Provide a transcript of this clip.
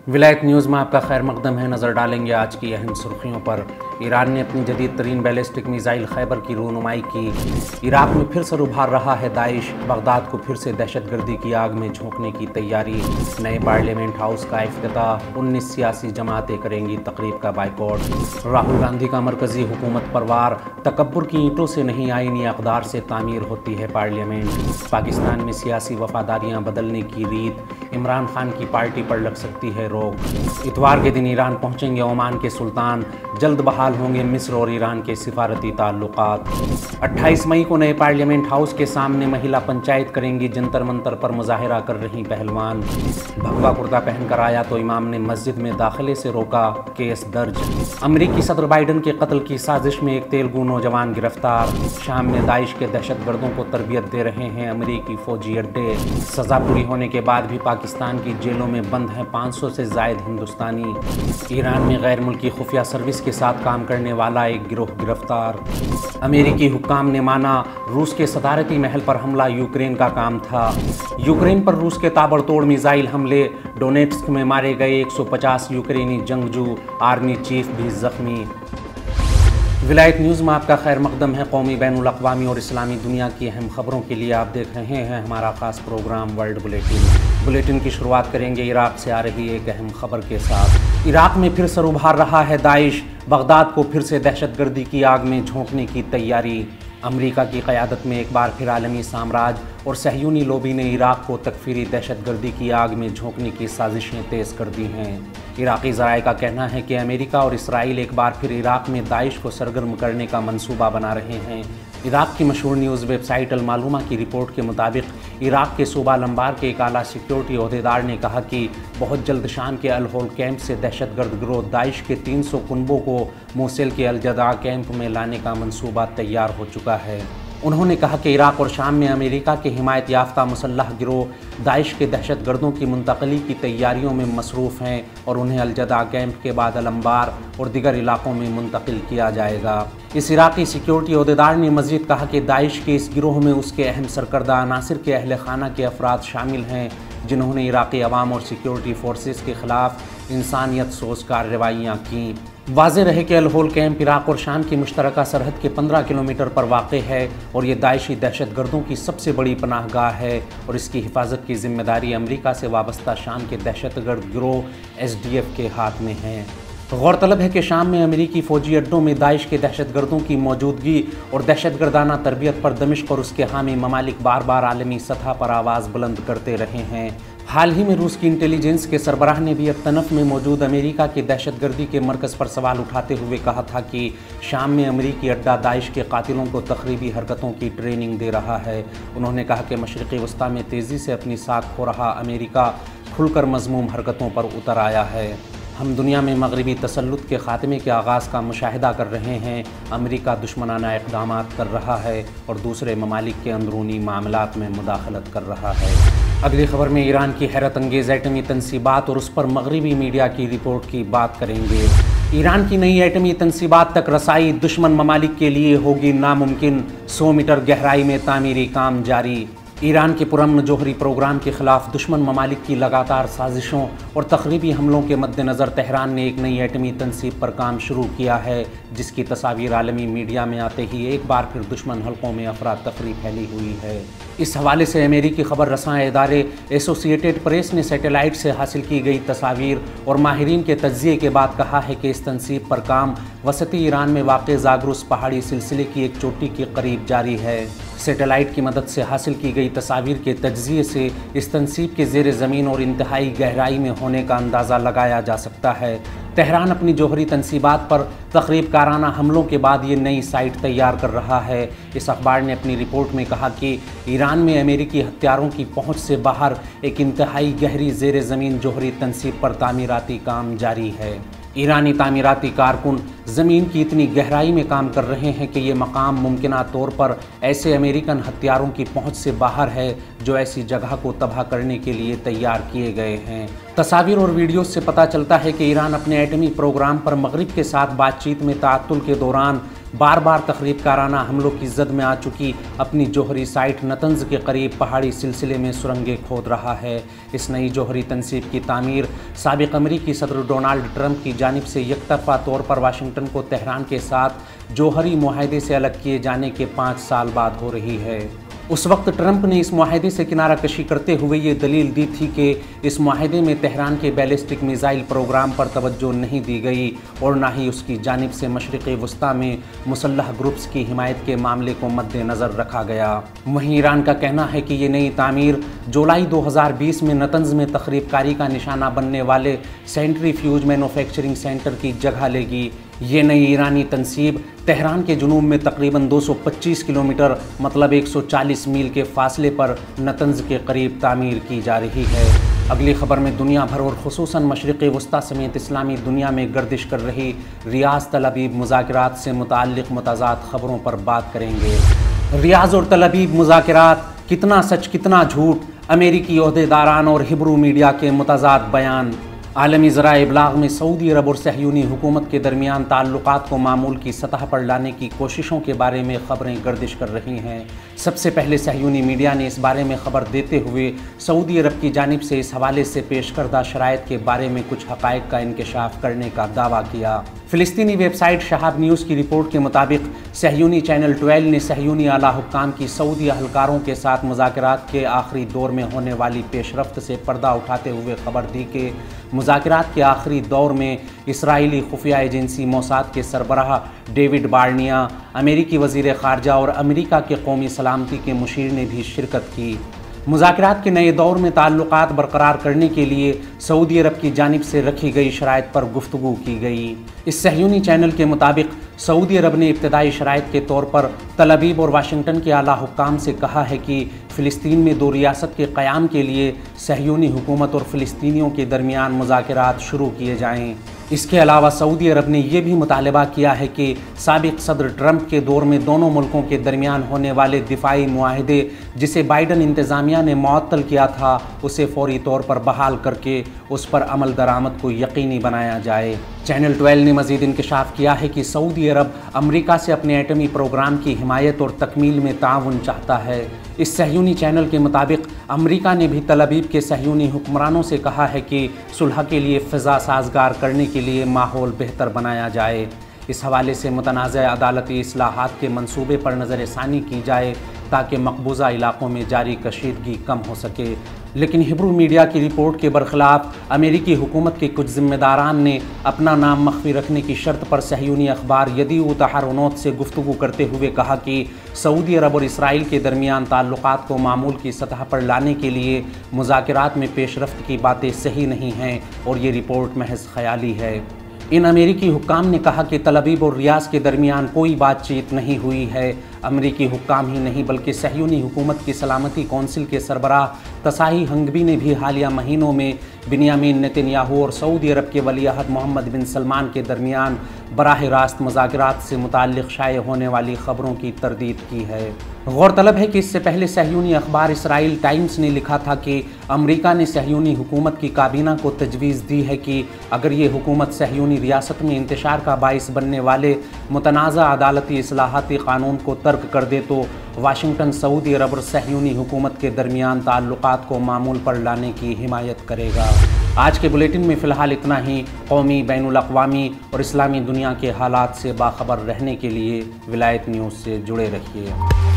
विलायत न्यूज़ में आपका खैर मकदम है। नज़र डालेंगे आज की अहम सुर्खियों पर। ईरान ने अपनी जदीद तरीन बैलिस्टिक मिसाइल खैबर की रूनुमाई की। इराक में फिर सर उभार रहा है दाइश। बगदाद को फिर से दहशतगर्दी की आग में झोंकने की तैयारी। नए पार्लियामेंट हाउस का इफ्तिताह। 19 सियासी जमातें करेंगी तकरीब का बाइकॉट। राहुल गांधी का मरकजी हुकूमत पर वार। तकब्बुर की ईंटों से नहीं, आईनी अक़दार से तामीर होती है पार्लियामेंट। पाकिस्तान में सियासी वफादारियाँ बदलने की रीत। इमरान खान की पार्टी पर लग सकती है रोक। इतवार के दिन ईरान पहुंचेंगे ओमान के सुल्तान। जल्द बहाल होंगे मिस्र और ईरान के सिफारती ताल्लुकात। 28 मई को नए पार्लियामेंट हाउस के सामने महिला पंचायत करेंगी। जंतर मंतर पर मुजाहिरा कर रही पहलवान। भगवा कुर्ता पहनकर आया तो इमाम ने मस्जिद में दाखिले से रोका, केस दर्ज। अमरीकी सदर बाइडन के कत्ल की साजिश में एक तेलुगु नौजवान गिरफ्तार। शाम में दाइश के दहशतगर्दों को तरबियत दे रहे हैं अमरीकी फौजी अड्डे। सजा पूरी होने के बाद भी पाकिस्तान की जेलों में बंद हैं 500 से जायद हिंदुस्तानी। ईरान में गैर मुल्की खुफिया सर्विस के साथ काम करने वाला एक गिरोह गिरफ्तार। अमेरिकी हुक्काम ने माना रूस के सदारती महल पर हमला यूक्रेन का काम था। यूक्रेन पर रूस के ताबड़तोड़ मिसाइल हमले। डोनेट्स्क में मारे गए 150 यूक्रेनी जंगजू। आर्मी चीफ भी जख्मी। विलायत न्यूज़ में आपका खैर मकदम है। कौमी, बैनुल अक़वामी और इस्लामी दुनिया की अहम खबरों के लिए आप देख रहे हैं हमारा ख़ास प्रोग्राम वर्ल्ड बुलेटिन की शुरुआत करेंगे इराक से आ रही एक अहम खबर के साथ। इराक में फिर सर उभार रहा है दाइश। बगदाद को फिर से दहशतगर्दी की आग में झोंकने की तैयारी। अमेरिका की क़यादत में एक बार फिर आलमी साम्राज्य और सहयूनी लोबी ने इराक को तकफीरी दहशतगर्दी की आग में झोंकने की साजिशें तेज़ कर दी हैं। इराक़ी ज़राए का कहना है कि अमेरिका और इसराइल एक बार फिर इराक में दाइश को सरगर्म करने का मंसूबा बना रहे हैं। इराक की मशहूर न्यूज़ वेबसाइट अल मालूमा की रिपोर्ट के मुताबिक इराक के सूबा लंबार के एक आला सिक्योरिटी ओहदेदार ने कहा कि बहुत जल्द शाम के अल होल कैंप से दहशतगर्द गिरोह दाइश के 300 कुनबों को मोसिल के अल जदा कैंप में लाने का मंसूबा तैयार हो चुका है। उन्होंने कहा कि इराक और शाम में अमेरिका के हिमायत याफ्ता मुसल्लह गिरोह दाइश के दहशतगर्दों की मुंतकली की तैयारियों में मसरूफ़ हैं और उन्हें अलजदा कैंप के बाद अलंबार और दीगर इलाकों में मुंतकिल किया जाएगा। इस इराक़ी सिक्योरिटी ओहदेदार ने मज़ीद कहा कि दाइश के इस गिरोह में उसके अहम सरकर्दा अनासिर के अहल खाना के अफराद शामिल हैं जिन्होंने इराक़ी अवाम और सिक्योरिटी फोर्सेस के ख़िलाफ़ इंसानियत सोच कार्रवाइयाँ की। वाज़ेह रहे कि अल होल कैंप इराक और शाम की मुश्तरका सरहद के 15 किलोमीटर पर वाक़ है और ये दाइशी दहशतगर्दों की सबसे बड़ी पनाहगाह है और इसकी हिफाजत की जिम्मेदारी अमेरिका से वाबस्ता शाम के दहशतगर्द गिरोह SDF के हाथ में है। गौरतलब है कि शाम में अमेरिकी फ़ौजी अड्डों में दाइश के दहशतगर्दों की मौजूदगी और दहशतगर्दाना तरबियत पर दमिश्क और उसके हामी ममालिक बार बार आलमी सतह पर आवाज़ बुलंद करते रहे हैं। हाल ही में रूस की इंटेलिजेंस के सरबराह ने भी अब तनफ में मौजूद अमेरिका की दहशतगर्दी के मरकज़ पर सवाल उठाते हुए कहा था कि शाम में अमेरिकी अड्डा दाइश के कातिलों को तखरीबी हरकतों की ट्रेनिंग दे रहा है। उन्होंने कहा कि मशरिक़ी वस्ता में तेज़ी से अपनी साख खो रहा अमेरिका खुलकर मज़मूम हरकतों पर उतर आया है। हम दुनिया में मगरबी तसल्लुत के ख़ात्मे के आगाज़ का मुशाहिदा कर रहे हैं। अमेरिका दुश्मनाना इक़दामात कर रहा है और दूसरे ममालिक के अंदरूनी मामलात में मुदाखलत कर रहा है। अगली खबर में ईरान की हैरत अंगेज़ एटमी तनसीबात और उस पर मगरबी मीडिया की रिपोर्ट की बात करेंगे। ईरान की नई एटमी तनसीबात तक रसाई दुश्मन ममालिक के लिए होगी नामुमकिन। 100 मीटर गहराई में तामीरी काम जारी। ईरान के पुरअमन जोहरी प्रोग्राम के ख़िलाफ़ दुश्मन ममालिक की लगातार साजिशों और तखरीबी हमलों के मद्देनज़र तेहरान ने एक नई एटमी तनसीब पर काम शुरू किया है जिसकी तस्वीर आलमी मीडिया में आते ही एक बार फिर दुश्मन हलकों में अफरा तफरी फैली हुई है। इस हवाले से अमेरिकी खबर रसां इदारे एसोसिएटेड प्रेस ने सैटेलाइट से हासिल की गई तस्वीर और माहिरीन के तज्ज़िये के बाद कहा है कि इस तनसीब पर काम वसती ईरान में वाक़ ज़ागरुस पहाड़ी सिलसिले की एक चोटी के करीब जारी है। सैटेलाइट की मदद से हासिल की गई तस्वीर के तज्ज़िये से इस तनसीब के ज़ेर ज़मीन और इंतहाई गहराई में होने का अंदाज़ा लगाया जा सकता है। तेहरान अपनी जोहरी तनसीबात पर तक़रीब काराना हमलों के बाद ये नई साइट तैयार कर रहा है। इस अखबार ने अपनी रिपोर्ट में कहा कि ईरान में अमेरिकी हथियारों की पहुँच से बाहर एक इंतहाई गहरी ज़ेर ज़मीन जोहरी तनसीब पर तामीराती काम जारी है। ईरानी तामीराती कारकुन ज़मीन की इतनी गहराई में काम कर रहे हैं कि ये मकाम मुमकिना तौर पर ऐसे अमेरिकन हथियारों की पहुंच से बाहर है जो ऐसी जगह को तबाह करने के लिए तैयार किए गए हैं। तस्वीर और वीडियो से पता चलता है कि ईरान अपने एटमी प्रोग्राम पर मगरिब के साथ बातचीत में ताअत्तुल के दौरान बार बार तखरीबकाराना हमलों की जद में आ चुकी अपनी जोहरी साइट नतंज के करीब पहाड़ी सिलसिले में सुरंगें खोद रहा है। इस नई जोहरी तनसीब की तामीर साबिक अमरीकी सदर डोनाल्ड ट्रंप की जानिब से एकतरफा तौर पर वाशिंगटन को तेहरान के साथ जोहरी मुआहदे से अलग किए जाने के 5 साल बाद हो रही है। उस वक्त ट्रंप ने इस मुआहदे से किनारा कशी करते हुए ये दलील दी थी कि इस मुआहदे में तेहरान के बैलिस्टिक मिसाइल प्रोग्राम पर तवज्जो नहीं दी गई और ना ही उसकी जानिब से मशरिक़ वस्ता में मुसल्लह ग्रुप्स की हिमायत के मामले को मद्देनज़र रखा गया। वहीं ईरान का कहना है कि ये नई तामीर जुलाई 2020 में नतंज में तखरीबकारी का निशाना बनने वाले सेंट्रीफ्यूज मैन्युफैक्चरिंग सेंटर की जगह लेगी। ये नई ईरानी तनसीब तेहरान के जुनूब में तकरीबन 225 किलोमीटर मतलब 140 मील के फासले पर नतंज के करीब तामीर की जा रही है। अगली खबर में दुनिया भर और खुसूसन मशरिक़ वस्ता समेत इस्लामी दुनिया में गर्दिश कर रही रियाज़ तल अबीब मुज़ाकरात से मुताल्लिक़ मुतज़ाद खबरों पर बात करेंगे। रियाज़ और तल अबीब मुज़ाकरात, कितना सच कितना झूठ, अमेरिकी ओहदेदारान और हिब्रू मीडिया के मुतज़ाद बयान। आलमी ज़राए इब्लाग में सऊदी अरब और सहयूनी हुकूमत के दरमियान ताल्लुकात को मामूल की सतह पर लाने की कोशिशों के बारे में ख़बरें गर्दिश कर रही हैं। सबसे पहले सहयूनी मीडिया ने इस बारे में ख़बर देते हुए सऊदी अरब की जानिब से इस हवाले से पेश करदा शराइत के बारे में कुछ हक़ाइक़ का इंकशाफ करने का दावा किया। फ़िलिस्तीनी वेबसाइट शहाब न्यूज़ की रिपोर्ट के मुताबिक सहयूनी चैनल 12 ने सहयूनी आला हुक्काम की सऊदी अहलकारों के साथ मुज़ाकरात के आखिरी दौर में होने वाली पेशरफ्त से पर्दा उठाते हुए खबर दी कि मुज़ाकरात के आखिरी दौर में इसराइली खुफिया एजेंसी मोसाद के सरबराह डेविड बार्निया, अमेरिकी वज़ीर ख़ारजा और अमेरिका के कौमी सलामती के मुशीर ने भी शिरकत की। मुज़ाकरात के नए दौर में ताल्लुकात बरकरार करने के लिए सऊदी अरब की जानिब से रखी गई शराइत पर गुफ्तगू की गई। इस सहयूनी चैनल के मुताबिक सऊदी अरब ने इब्तदाई शराइत के तौर पर तल अबीब और वाशिंगटन के आला हुक्काम से कहा है कि फ़िलिस्तीन में 2 रियासत के क़याम के लिए सहयूनी हुकूमत और फ़िलिस्तीनियों के दरमियान मुज़ाकरात शुरू किए जाएँ। इसके अलावा सऊदी अरब ने यह भी मुतालबा किया है कि साबिक सदर ट्रंप के दौर में दोनों मुल्कों के दरमियान होने वाले दिफाई मुआहदे जिसे बाइडन इंतज़ामिया ने मुअत्तल किया था उसे फौरी तौर पर बहाल करके उस पर अमल दरामद को यकीनी बनाया जाए। चैनल 12 ने मज़ीद इंकशाफ किया है कि सऊदी अरब अमरीका से अपने एटमी प्रोग्राम की हिमायत और तकमील में ताउन चाहता है। इस सहयूनी चैनल के मुताबिक अमरीका ने भी तल अबीब के सहयूनी हुक्मरानों से कहा है कि सुलह के लिए फ़िज़ा साजगार करने के लिए माहौल बेहतर बनाया जाए। इस हवाले से मुतनाज़ा अदालती इस्लाहात के मंसूबे पर नज़रसानी की जाए ताकि मकबूजा इलाक़ों में जारी कशीदगी कम हो सके। लेकिन हिब्रू मीडिया की रिपोर्ट के बरखिलाफ अमेरिकी हुकूमत के कुछ ज़िम्मेदारान ने अपना नाम मख्फी रखने की शर्त पर सहयूनी अखबार यदीउ तहरुनोत से गुफ्तगू करते हुए कहा कि सऊदी अरब और इसराइल के दरमियान ताल्लुकात को मामूल की सतह पर लाने के लिए मुज़ाकरात में पेशरफ्त की बातें सही नहीं हैं और ये रिपोर्ट महज ख़याली है। इन अमेरिकी हुक्काम ने कहा कि तल अबीब और रियाज़ के दरमियान कोई बातचीत नहीं हुई है। अमेरिकी हुक्काम ही नहीं बल्कि सहयूनी हुकूमत की सलामती कौंसिल के सरबराह तसाही हंगबी ने भी हालिया महीनों में बिन्यामीन नेतन्याहू और सऊदी अरब के वली अहद मोहम्मद बिन सलमान के दरमियान बराह रास्त मुज़ाकरात से मुताल्लिक़ शाये होने वाली ख़बरों की तरदीद की है। गौरतलब है कि इससे पहले सहयूनी अखबार इसराइल टाइम्स ने लिखा था कि अमरीका ने सहयूनी हुकूमत की काबीना को तजवीज़ दी है कि अगर ये हुकूमत सहयूनी रियासत में इंतशार का बाइस बनने वाले मुतनाज़ा अदालती इस्लाहाती क़ानून को तर्क कर दे तो वाशिंगटन सऊदी अरब और सहयूनी हुकूमत के दरमियान ताल्लुकात को मामूल पर लाने की हिमायत करेगा। आज के बुलेटिन में फ़िलहाल इतना ही। कौमी, बैनुल अक़वामी और इस्लामी दुनिया के हालात से बाखबर रहने के लिए विलायत न्यूज़ से जुड़े रहिए।